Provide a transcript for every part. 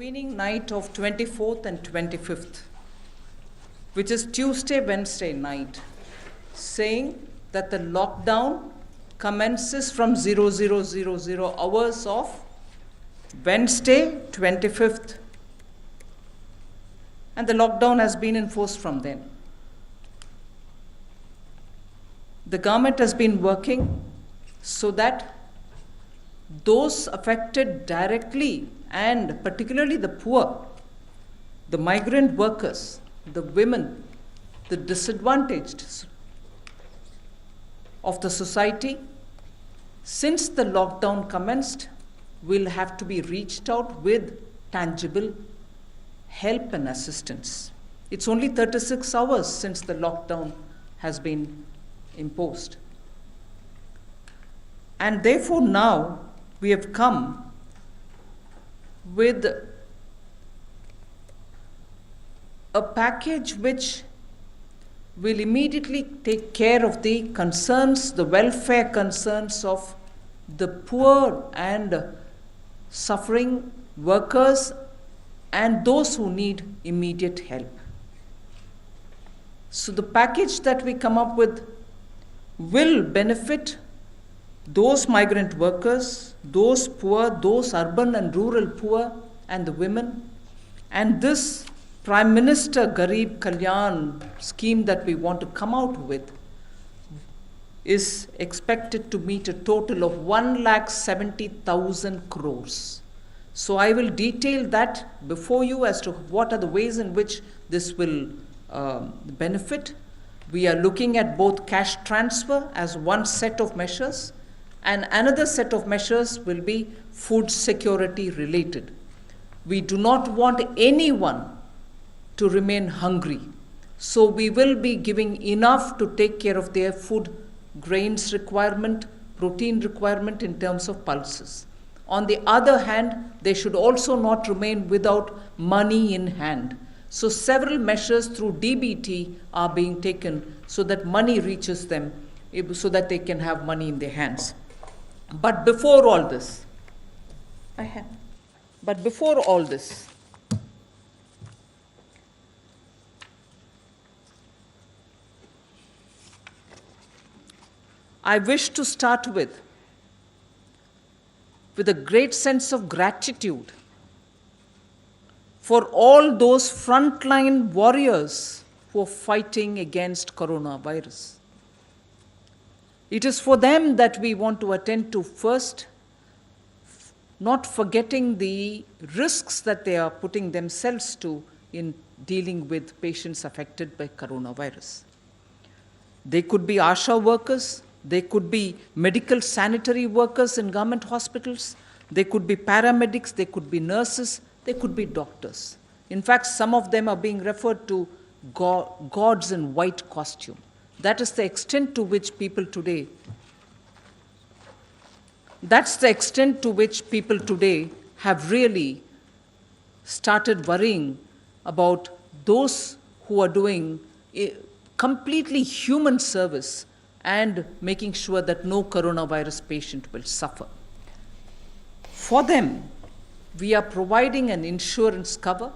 intervening night of 24th and 25th, which is Tuesday, Wednesday night, saying that the lockdown commences from 0000 hours of Wednesday, 25th, and the lockdown has been enforced from then. The government has been working so that those affected directly, and particularly the poor, the migrant workers, the women, the disadvantaged of the society, since the lockdown commenced, will have to be reached out with tangible help and assistance. It's only 36 hours since the lockdown has been imposed. And therefore now we have come with a package which will immediately take care of the concerns, the welfare concerns of the poor and suffering workers and those who need immediate help. So the package that we come up with will benefit those migrant workers, those poor, those urban and rural poor, and the women. And this Prime Minister Garib Kalyan scheme that we want to come out with is expected to meet a total of 1,70,000 crores. So I will detail that before you as to what are the ways in which this will benefit. We are looking at both cash transfer as one set of measures, and another set of measures will be food security related. We do not want anyone to remain hungry. So we will be giving enough to take care of their food grains requirement, protein requirement in terms of pulses. On the other hand, they should also not remain without money in hand. So several measures through DBT are being taken so that money reaches them, so that they can have money in their hands. But before all this, I wish to start with a great sense of gratitude for all those frontline warriors who are fighting against coronavirus. It is for them that we want to attend to first, not forgetting the risks that they are putting themselves to in dealing with patients affected by coronavirus. They could be ASHA workers, they could be medical sanitary workers in government hospitals, they could be paramedics, they could be nurses, they could be doctors. In fact, some of them are being referred to gods in white costume. That's the extent to which people today have really started worrying about those who are doing a completely human service and making sure that no coronavirus patient will suffer. For them, we are providing an insurance cover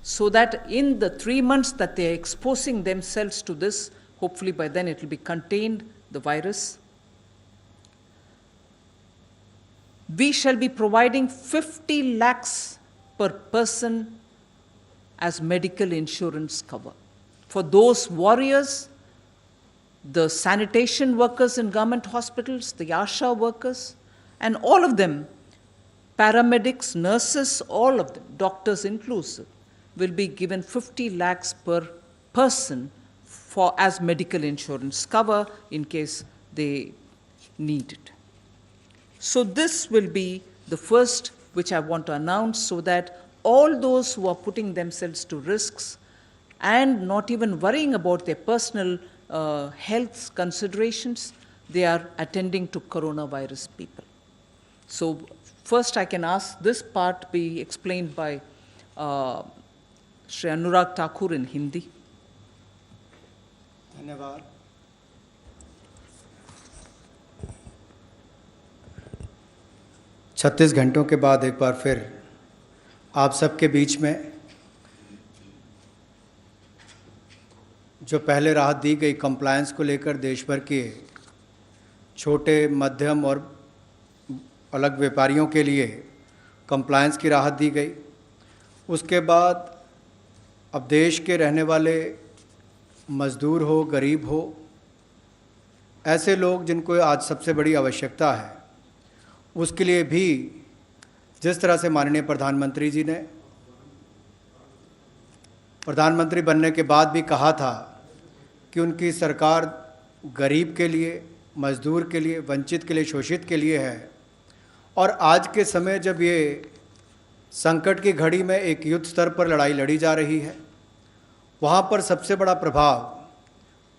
so that in the 3 months that they are exposing themselves to this, hopefully by then it will be contained, the virus, we shall be providing 50 lakhs per person as medical insurance cover. For those warriors, the sanitation workers in government hospitals, the ASHA workers, and all of them, paramedics, nurses, all of them, doctors inclusive, will be given 50 lakhs per person as medical insurance cover in case they need it. So this will be the first which I want to announce, so that all those who are putting themselves to risks and not even worrying about their personal health considerations, they are attending to coronavirus people. So first I can ask this part be explained by Shri Anurag Thakur in Hindi. धन्यवाद। 36 घंटों के बाद एक बार फिर आप सबके बीच में जो पहले राहत दी गई कंप्लायंस को लेकर देश भर के छोटे मध्यम और अलग व्यापारियों के लिए कंप्लायंस की राहत दी गई। उसके बाद अब देश के रहने वाले मज़दूर हो, गरीब हो, ऐसे लोग जिनको आज सबसे बड़ी आवश्यकता है, उसके लिए भी जिस तरह से माननीय प्रधानमंत्री जी ने प्रधानमंत्री बनने के बाद भी कहा था कि उनकी सरकार गरीब के लिए, मज़दूर के लिए, वंचित के लिए, शोषित के लिए है, और आज के समय जब ये संकट की घड़ी में एक युद्ध स्तर पर लड़ाई लड़ी जा रही है, वहाँ पर सबसे बड़ा प्रभाव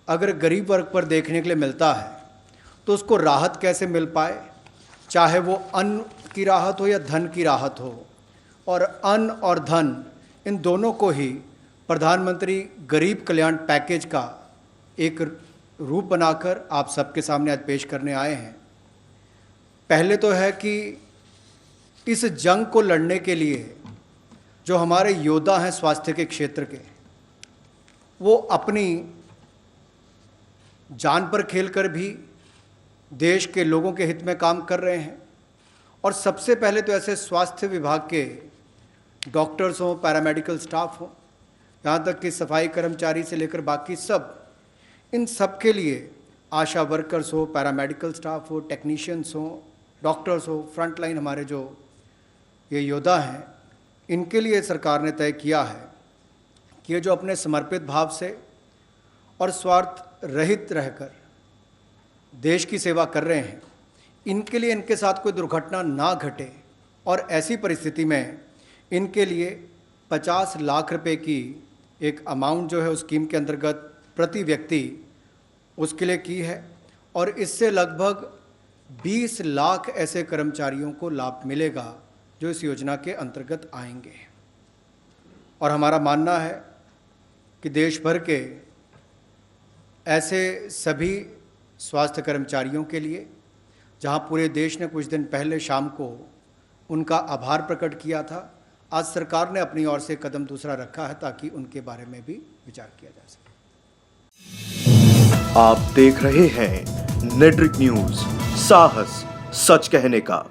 अगर गरीब वर्ग पर देखने के लिए मिलता है तो उसको राहत कैसे मिल पाए, चाहे वो अन्न की राहत हो या धन की राहत हो। और अन्न और धन इन दोनों को ही प्रधानमंत्री गरीब कल्याण पैकेज का एक रूप बनाकर आप सबके सामने आज पेश करने आए हैं। पहले तो है कि इस जंग को लड़ने के लिए जो हमारे योद्धा हैं स्वास्थ्य के क्षेत्र के, वो अपनी जान पर खेलकर भी देश के लोगों के हित में काम कर रहे हैं। और सबसे पहले तो ऐसे स्वास्थ्य विभाग के डॉक्टर्स हों, पैरामेडिकल स्टाफ हों, यहाँ तक कि सफाई कर्मचारी से लेकर बाकी सब, इन सब के लिए आशा वर्कर्स हो, पैरामेडिकल स्टाफ हो, टेक्नीशियंस हो, डॉक्टर्स हो, फ्रंट लाइन हमारे जो ये योद्धा हैं, इनके लिए सरकार ने तय किया है कि ये जो अपने समर्पित भाव से और स्वार्थ रहित रहकर देश की सेवा कर रहे हैं, इनके लिए इनके साथ कोई दुर्घटना ना घटे, और ऐसी परिस्थिति में इनके लिए 50 लाख रुपए की एक अमाउंट जो है उस स्कीम के अंतर्गत प्रति व्यक्ति उसके लिए की है। और इससे लगभग 20 लाख ऐसे कर्मचारियों को लाभ मिलेगा जो इस योजना के अंतर्गत आएंगे। और हमारा मानना है कि देश भर के ऐसे सभी स्वास्थ्य कर्मचारियों के लिए, जहां पूरे देश ने कुछ दिन पहले शाम को उनका आभार प्रकट किया था, आज सरकार ने अपनी ओर से कदम दूसरा रखा है ताकि उनके बारे में भी विचार किया जा सके। आप देख रहे हैं नेट्रिक न्यूज, साहस सच कहने का।